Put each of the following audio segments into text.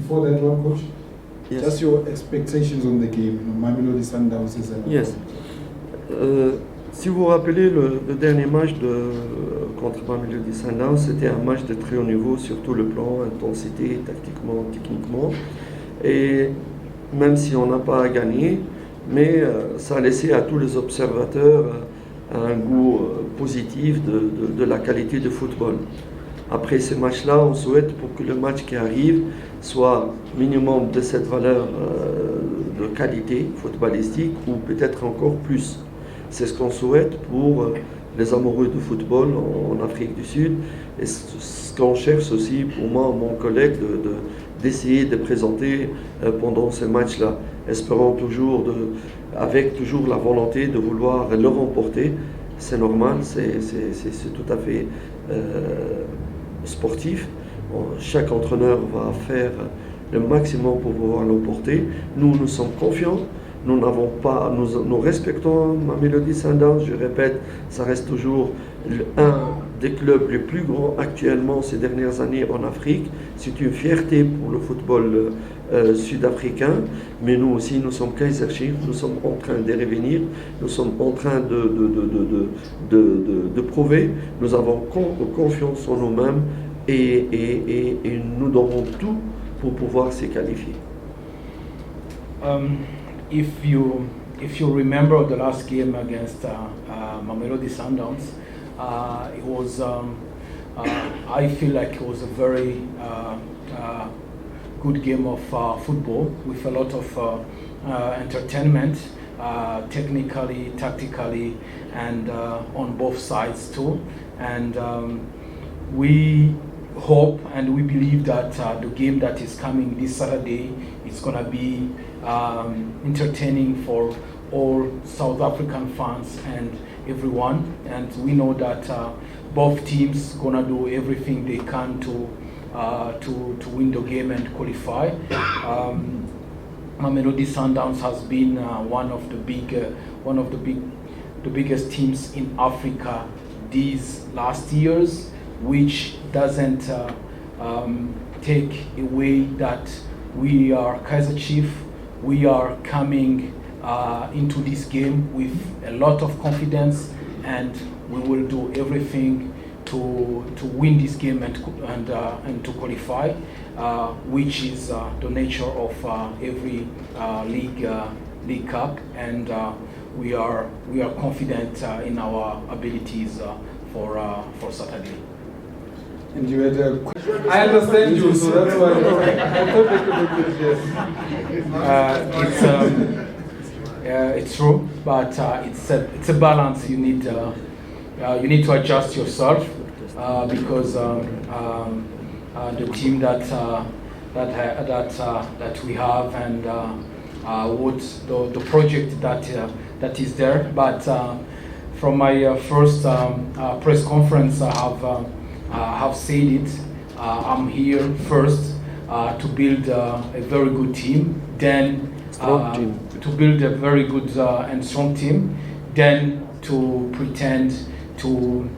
Before that one, coach, Yes. just your expectations on the game. Mamelodi Sundowns is an Yes. Si vous vous rappelez, le dernier match contre Mamelodi Sundowns, c'était un match de très haut niveau sur tout le plan, intensité, tactiquement, techniquement. Et même si on n'a pas gagné, mais ça a laissé à tous les observateurs un goût positif de la qualité de football. Après ces matchs-là, on souhaite pour que le match qui arrive soit minimum de cette valeur de qualité footballistique ou peut-être encore plus. C'est ce qu'on souhaite pour les amoureux de football en Afrique du Sud et ce qu'on cherche aussi pour moi, mon collègue, d'essayer de présenter pendant ces matchs-là, espérant toujours, avec toujours la volonté de vouloir le remporter. C'est normal, c'est tout à fait sportif. Chaque entraîneur va faire le maximum pour pouvoir l'emporter. Nous sommes confiants. Nous respectons Mamelodi Sundowns, je répète, ça reste toujours un des clubs les plus grands actuellement ces dernières années en Afrique. C'est une fierté pour le football sud-africain, mais nous aussi, nous sommes Kaizer, nous sommes en train de revenir, nous sommes en train de prouver, nous avons confiance en nous-mêmes et nous donnons tout pour pouvoir se qualifier. If you remember the last game against Mamelodi Sundowns, it was I feel like it was a very good game of football with a lot of entertainment, technically, tactically, and on both sides too. And we hope and we believe that the game that is coming this Saturday is going to be entertaining for all South African fans and everyone, and we know that both teams gonna do everything they can to win the game and qualify. Mamelodi Sundowns has been one of the biggest teams in Africa these last years, which doesn't take away that we are Kaizer Chief. We are coming into this game with a lot of confidence, and we will do everything to win this game and to qualify, which is the nature of every league cup, and we are confident in our abilities for Saturday. And you had a question. I understand you, so that's why I thought I could get yes. It's true, but it's a balance. You need to adjust yourself because the team that we have and what the project that is there. But from my first press conference, I have said it. I'm here first to build a very good team, then to build a very good and strong team, then to pretend to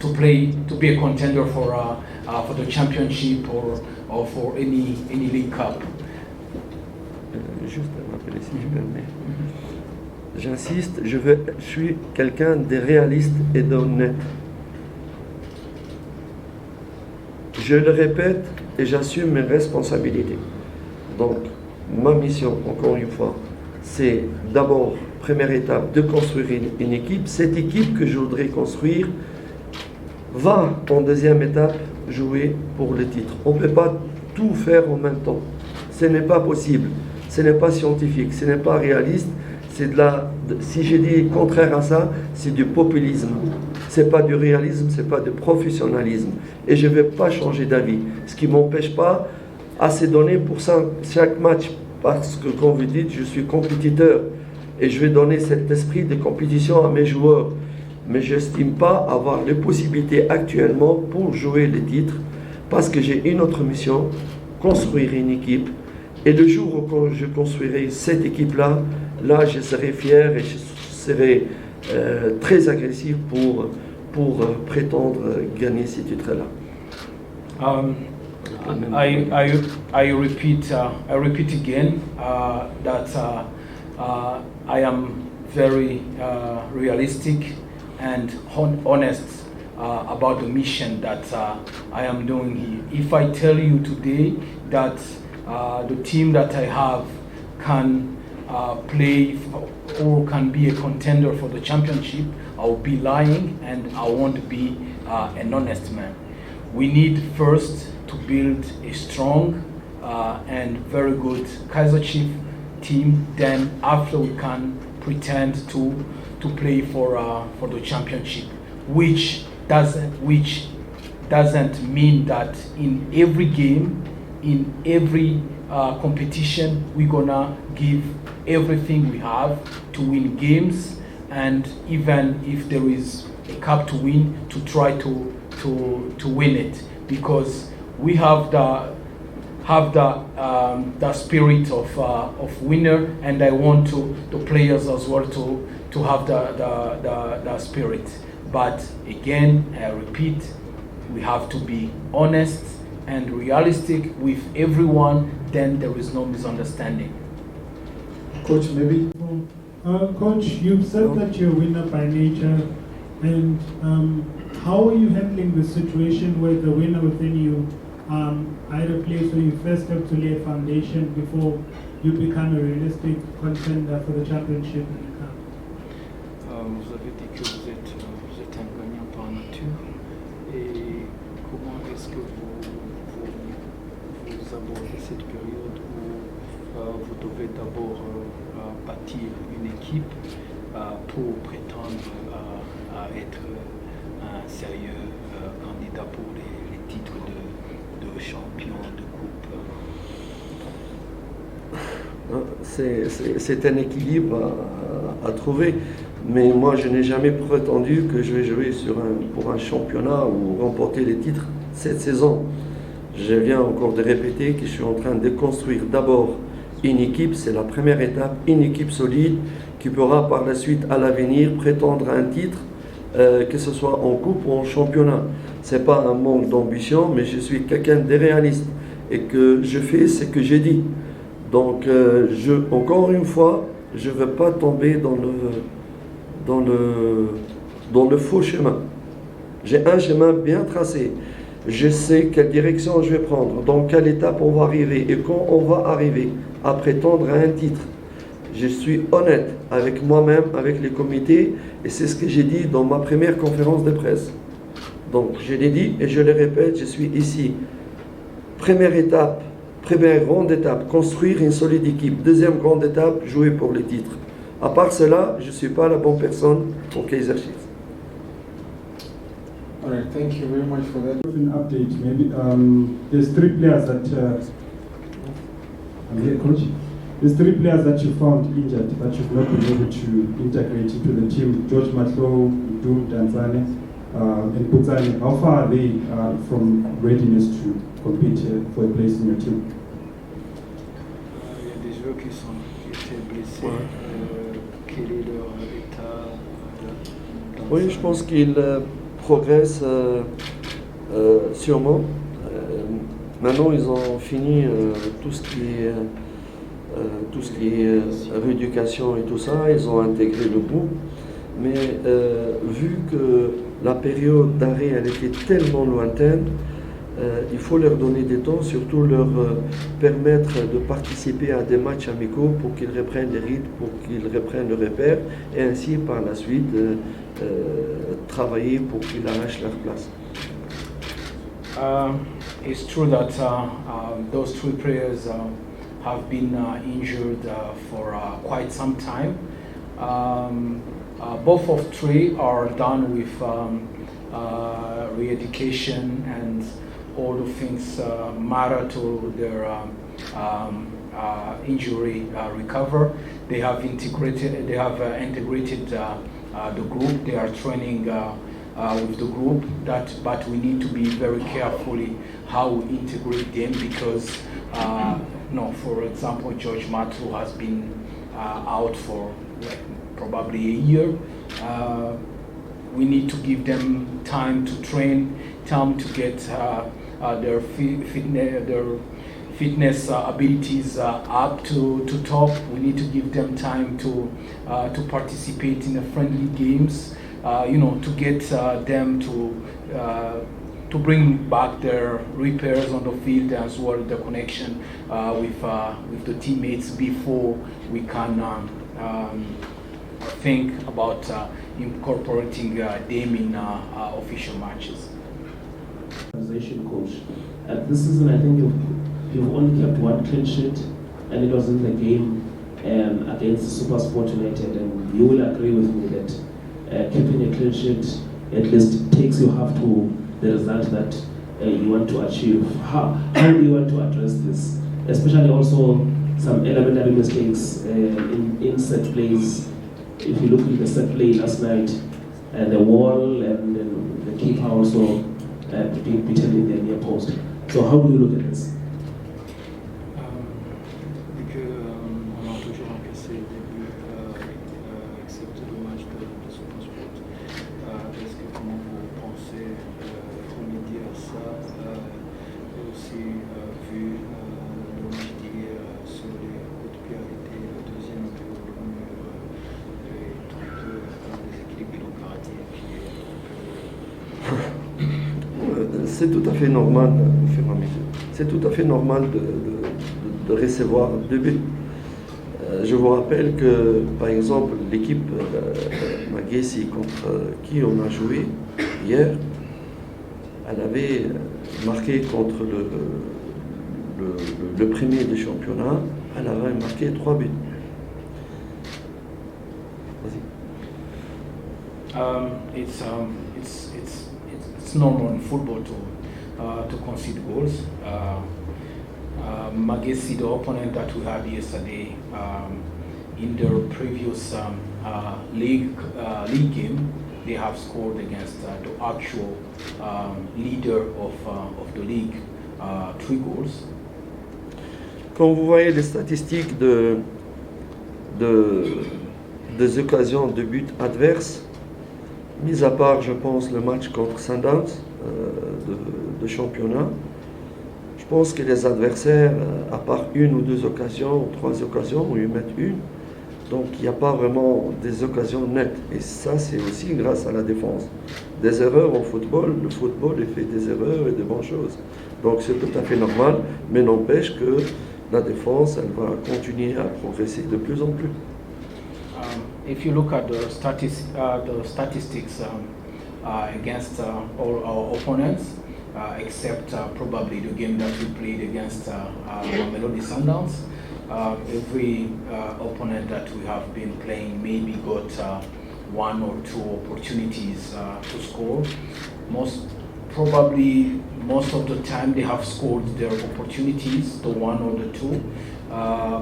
play, to be a contender for the championship or for any league cup. Juste à rappeler si je permets. J'insiste, je suis quelqu'un de réaliste et d'honnête. Je le répète et j'assume mes responsabilités. Donc, ma mission, encore une fois, c'est d'abord, première étape, de construire une équipe. Cette équipe que je voudrais construire va, en deuxième étape, jouer pour le titre. On ne peut pas tout faire en même temps. Ce n'est pas possible. Ce n'est pas scientifique. Ce n'est pas réaliste. Si j'ai dit contraire à ça, c'est du populisme. C'est pas du réalisme, c'est pas du professionnalisme. Et je ne vais pas changer d'avis. Ce qui ne m'empêche pas à se donner pour ça, chaque match. Parce que, comme vous dites, je suis compétiteur. Et je vais donner cet esprit de compétition à mes joueurs. Mais je n'estime pas avoir les possibilités actuellement pour jouer les titres. Parce que j'ai une autre mission, construire une équipe. Et le jour où je construirai cette équipe-là, là, je serai fier et je serai très agressif pour prétendre gagner ces titres-là. I repeat again that I am very realistic and honest about the mission that I am doing here. If I tell you today that the team that I have can play or can be a contender for the championship, I will be lying and I won't be an honest man. We need first to build a strong and very good Kaizer Chief team. Then after we can pretend to play for the championship, which doesn't mean that in every game, in every competition, we're gonna give everything we have to win games, and even if there is a cup to win, to try to win it, because we have the spirit of winner, and I want the players as well to have the spirit. But again, I repeat, we have to be honest and realistic with everyone, then there is no misunderstanding. Coach, maybe? Coach, you've said that you're a winner by nature, and how are you handling the situation where the winner within you are at a place where you first have to lay a foundation before you become a realistic contender for the championship in the cup? Vous avez dit que vous êtes un gagnant par nature, et comment est-ce que vous abordez cette période où vous devez d'abord bâtir une équipe pour prétendre à être un sérieux candidat pour les titres de champion de coupe? C'est un équilibre à trouver, mais moi je n'ai jamais prétendu que je vais jouer pour un championnat ou remporter les titres cette saison. Je viens encore de répéter que je suis en train de construire d'abord une équipe, c'est la première étape, une équipe solide qui pourra par la suite à l'avenir prétendre à un titre, que ce soit en coupe ou en championnat. Ce n'est pas un manque d'ambition, mais je suis quelqu'un de réaliste et que je fais ce que j'ai dit. Donc, encore une fois, je ne veux pas tomber dans le faux chemin. J'ai un chemin bien tracé. Je sais quelle direction je vais prendre, dans quelle étape on va arriver et quand on va arriver à prétendre à un titre. Je suis honnête avec moi-même, avec les comités, et c'est ce que j'ai dit dans ma première conférence de presse. Donc, je l'ai dit et je le répète, je suis ici. Première étape, première grande étape, construire une solide équipe. Deuxième grande étape, jouer pour les titres. À part cela, je ne suis pas la bonne personne au Kaizer Chiefs. All right, thank you very much for that. An update, maybe there's three players that I'm here, coach. There's three players that you found injured that you've not been able to integrate into the team. George Matlow, Doom Danzane, and Putzane. How far are they from readiness to compete for a place in your team? Il y a des joueurs qui étaient blessés. Quel est leur état? Oui, je pense qu'ils progressent sûrement. Maintenant, ils ont fini tout ce qui est rééducation et tout ça. Ils ont intégré le groupe. Mais vu que la période d'arrêt elle était tellement lointaine, il faut leur donner des temps, surtout leur permettre de participer à des matchs amicaux pour qu'ils reprennent les rythmes, pour qu'ils reprennent le repère, et ainsi par la suite travailler pour qu'ils arrachent leur place. It's true that those three players have been injured for quite some time. Both of three are done with re-education and all the things matter to their injury recover. They have integrated the group. They are training with the group. But we need to be very carefully how we integrate them, because for example, George Matu has been out for probably a year. We need to give them time to train, time to get their fitness abilities up to top. We need to give them time to participate in the friendly games. To get them to bring back their repairs on the field, as well as the connection with the teammates before we can think about incorporating them in official matches. Coach. This season, I think you've only kept one clean sheet, and it was in the game against Super Sport United. And you will agree with me that keeping a clean sheet at least takes you half to the result that you want to achieve. How do you want to address this? Especially also some elementary mistakes in set plays. If you look at the set play last night, the wall and the keeper also being beaten in the near post. So how do you look at this? On a toujours encaissé des buts, excepté le match de Super Sport. Est-ce que comment vous pensez remédier à ça, et aussi vu le match d'hier sur les coups de pied a été le deuxième pour le numéro et donc déséquilibre opératif qui est C'est tout à fait normal, c'est tout à fait normal de recevoir 2 buts. Je vous rappelle que, par exemple, l'équipe Maguessi contre qui on a joué hier, elle avait marqué contre le premier du championnat, elle avait marqué 3 buts. Vas-y. It's normal in football to concede goals. Maguessi, the opponent that we had yesterday, in their previous league game, they have scored against the actual leader of the league 3 goals. Quand vous voyez les statistiques des occasions de buts adverses, mis à part, je pense, le match contre Sundowns de championnat, je pense que les adversaires, à part 1 ou 2 occasions, ou 3 occasions, ils mettent 1. Donc il n'y a pas vraiment des occasions nettes. Et ça, c'est aussi grâce à la défense. Des erreurs au football, le football il fait des erreurs et des bonnes choses. Donc c'est tout à fait normal, mais n'empêche que la défense, elle va continuer à progresser de plus en plus. If you look at the statistics against all our opponents, except probably the game that we played against Mamelodi Sundowns, every opponent that we have been playing maybe got 1 or 2 opportunities to score. Most of the time they have scored their opportunities, the 1 or the 2.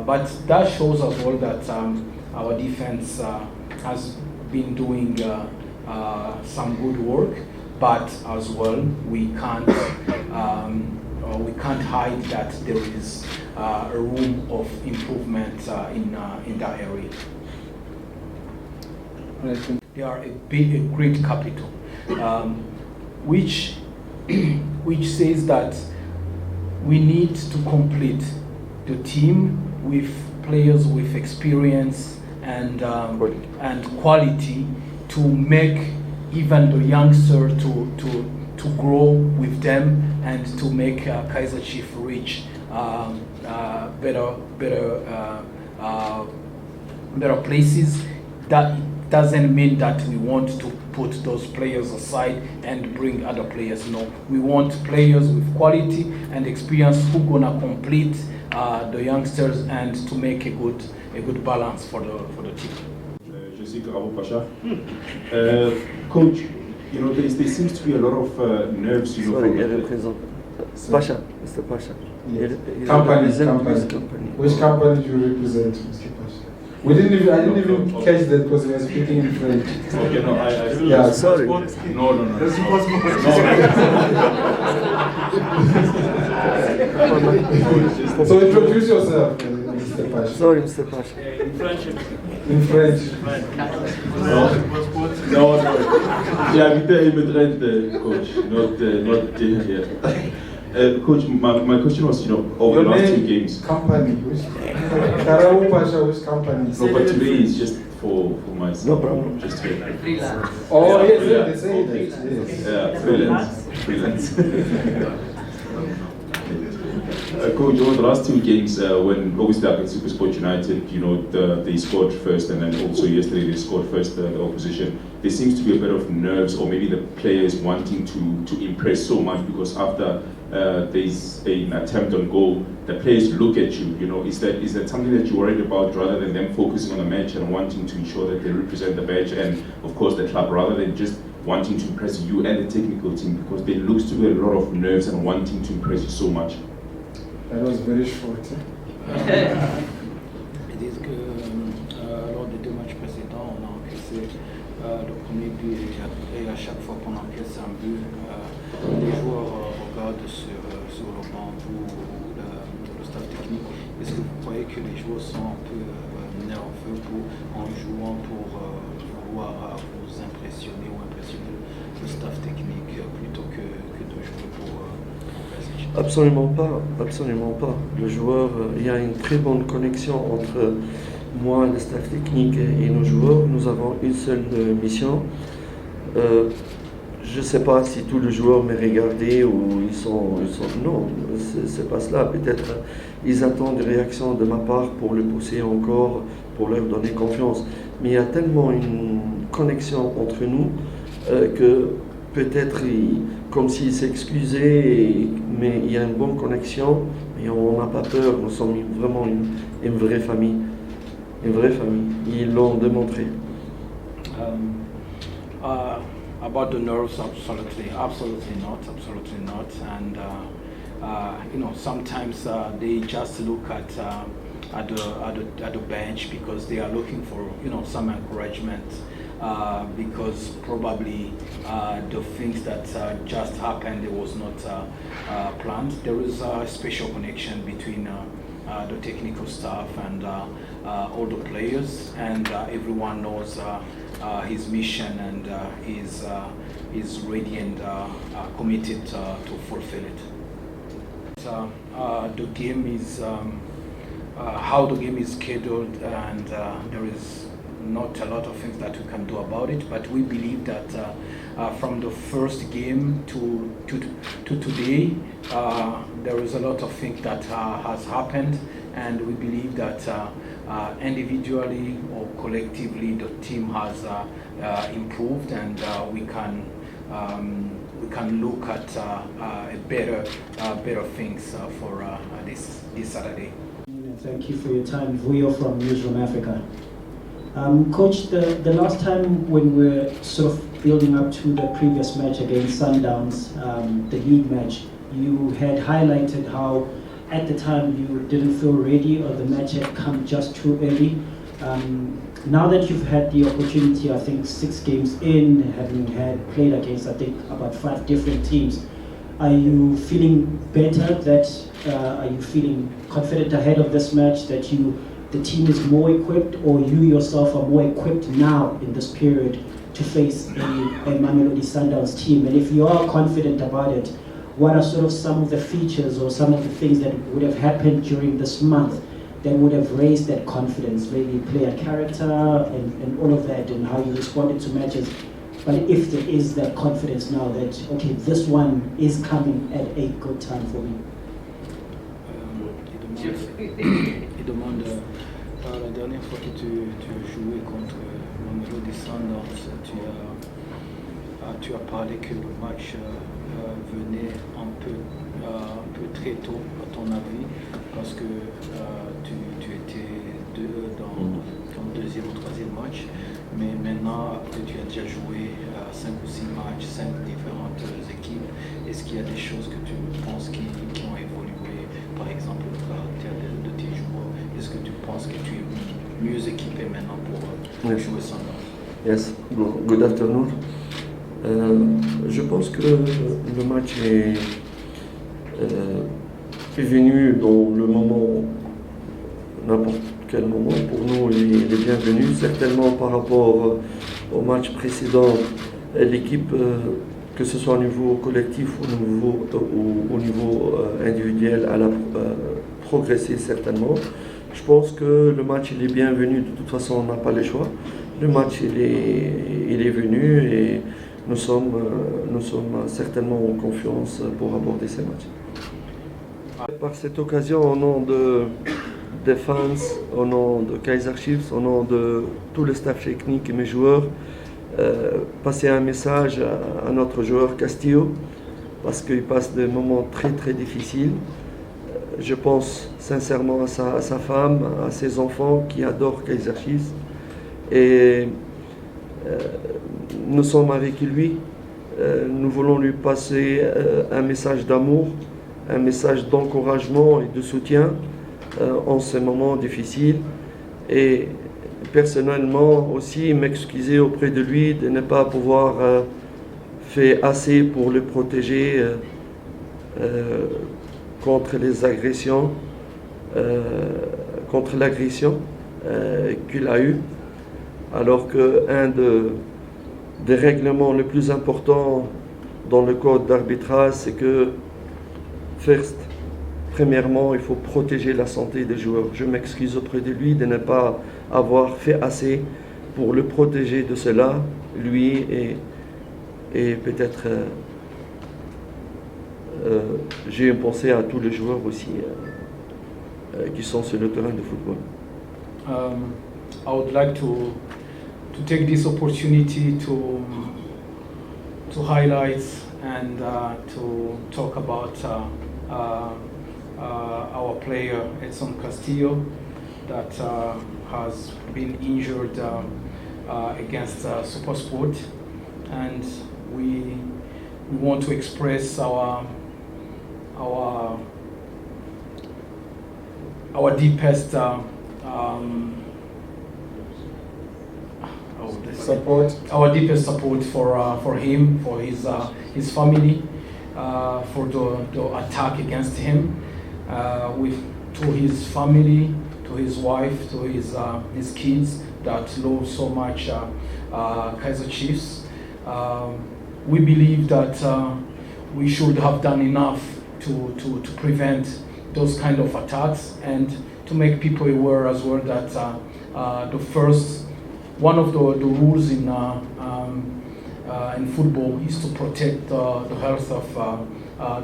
But that shows as well that our defense has been doing some good work, but as well we can't hide that there is a room of improvement in that area. They are a great capital, which says that we need to complete the team with players with experience and quality to make even the youngster to grow with them and to make Kaizer Chiefs reach better places. That doesn't mean that we want to put those players aside and bring other players. No, we want players with quality and experience who gonna complete the youngsters and to make a good balance for the team. Je suis Abu Pasha. Coach, there seems to be a lot of nerves. Sorry, il représente Pasha, Mr. Pasha. Company. Which company do you represent, Mr. Pasha? I didn't even catch that because we were speaking in French. Okay, no, I feel Yeah, sorry. No. So introduce yourself, Mr. Pasha. Sorry, Mr. Pasha. In French. No. J'ai habité à Immigrant, coach, not here. Coach, my question was, over the last two games. Company, which Karau Pasha, which company? No, but today is just for myself. No problem. Just here. Freelance. Oh, yes, Yeah. they say that. Yes. Yeah, freelance. Coach, over the last two games, when obviously against Supersport United, they scored first, and then also yesterday they scored first, the opposition. There seems to be a bit of nerves, or maybe the players wanting to impress so much, because after there's an attempt on goal, the players look at you. Is that something that you're worried about, rather than them focusing on the match and wanting to ensure that they represent the badge and of course the club, rather than just wanting to impress you and the technical team, because there looks to be a lot of nerves and wanting to impress you so much? That was very short. Ils disent que lors des deux matchs précédents, on a encaissé le premier but, et à chaque fois qu'on encaisse un but, les joueurs regardent sur le banc ou le staff technique. Est-ce que vous croyez que les joueurs sont un peu nerveux en jouant pour vouloir vous impressionner ou impressionner le staff technique plutôt que de jouer pour Absolument pas, absolument pas. Le joueur, il y a une très bonne connexion entre moi, le staff technique et nos joueurs. Nous avons une seule mission. Je ne sais pas si tous les joueurs m'ont regardé ou ils sont non, c'est pas cela. Peut-être ils attendent des réactions de ma part pour le pousser encore, pour leur donner confiance. Mais il y a tellement une connexion entre nous que peut-être comme s'ils s'excusaient, mais il y a une bonne connexion et on n'a pas peur. Nous sommes vraiment une vraie famille. Une vraie famille. Ils l'ont démontré. About the nerves, absolutely not. And sometimes they just look at the bench because they are looking for some encouragement. Because probably the things that just happened, it was not planned. There is a special connection between the technical staff and all the players, and everyone knows his mission and is ready and committed to fulfill it. The game is how the game is scheduled, and there is not a lot of things that we can do about it, but we believe that from the first game to today, there is a lot of things that has happened, and we believe that individually or collectively the team has improved, and we can look at better things for this Saturday. Thank you for your time. Vuyo from Newsroom Africa. Coach, the last time when we were sort of building up to the previous match against Sundowns, the league match, you had highlighted how at the time you didn't feel ready, or the match had come just too early. Now that you've had the opportunity, I think 6 games in, having played against, I think, about 5 different teams, are you feeling better? Are you feeling confident ahead of this match that the team is more equipped, or you yourself are more equipped now in this period to face a Mamelodi Sundowns team? And if you are confident about it, what are sort of some of the features or some of the things that would have happened during this month that would have raised that confidence, maybe player character and all of that, and how you responded to matches? But if there is that confidence now that, okay, this one is coming at a good time for me. Il demande la dernière fois que tu jouais contre Mamelodi Sundowns, tu as parlé que le match venait un peu très tôt, à ton avis, parce que tu étais dans ton deuxième ou troisième match, mais maintenant que tu as déjà joué 5 ou 6 matchs, 5 différentes équipes, est-ce qu'il y a des choses que tu penses qui ont évolué, par exemple le caractère de tes joueurs? Est-ce que tu penses que tu es mieux équipé maintenant pour jouer Sundowns? Yes, good afternoon. Je pense que le match est venu dans le moment, n'importe quel moment pour nous, il est bienvenu. Certainement par rapport au match précédent, l'équipe que ce soit au niveau collectif ou au niveau individuel, elle a progressé certainement. Je pense que le match il est bienvenu, de toute façon on n'a pas le choix. Le match il est venu et nous sommes certainement en confiance pour aborder ces matchs. Par cette occasion, au nom des fans, au nom de Kaizer Chiefs, au nom de tout le staff technique et mes joueurs, passer un message à notre joueur Castillo, parce qu'il passe des moments très très difficiles. Je pense sincèrement à sa femme, à ses enfants qui adorent Kaizer Chiefs. Et nous sommes avec lui. Nous voulons lui passer un message d'amour, un message d'encouragement et de soutien en ces moments difficiles. Et personnellement aussi m'excuser auprès de lui de ne pas pouvoir faire assez pour le protéger contre les agressions, contre l'agression qu'il a eue, alors qu'un des règlements les plus importants dans le code d'arbitrage, c'est que premièrement, il faut protéger la santé des joueurs. Je m'excuse auprès de lui de ne pas avoir fait assez pour le protéger de cela, lui et peut-être j'ai une pensée à tous les joueurs aussi qui sont sur le terrain de football. I would like to take this opportunity to highlight and to talk about our player Edson Castillo that has been injured against SuperSport, and we want to express our deepest support. Our deepest support for him, for his family, for the attack against him, to his family, to his wife, to his kids that love so much Kaizer Chiefs. We believe that we should have done enough to prevent those kind of attacks and to make people aware as well that one of the rules in football is to protect the health of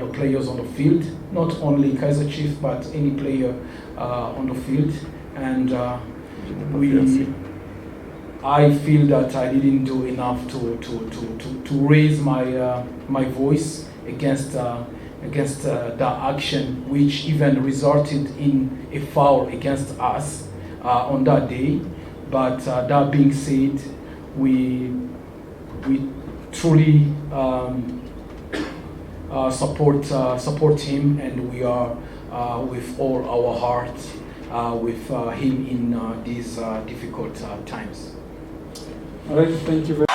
the players on the field, not only Kaizer Chiefs but any player on the field. And I feel that I didn't do enough to raise my voice against that action, which even resulted in a foul against us on that day. But that being said, we truly support him, and we are with all our heart with him in these difficult times. All right, thank you very much.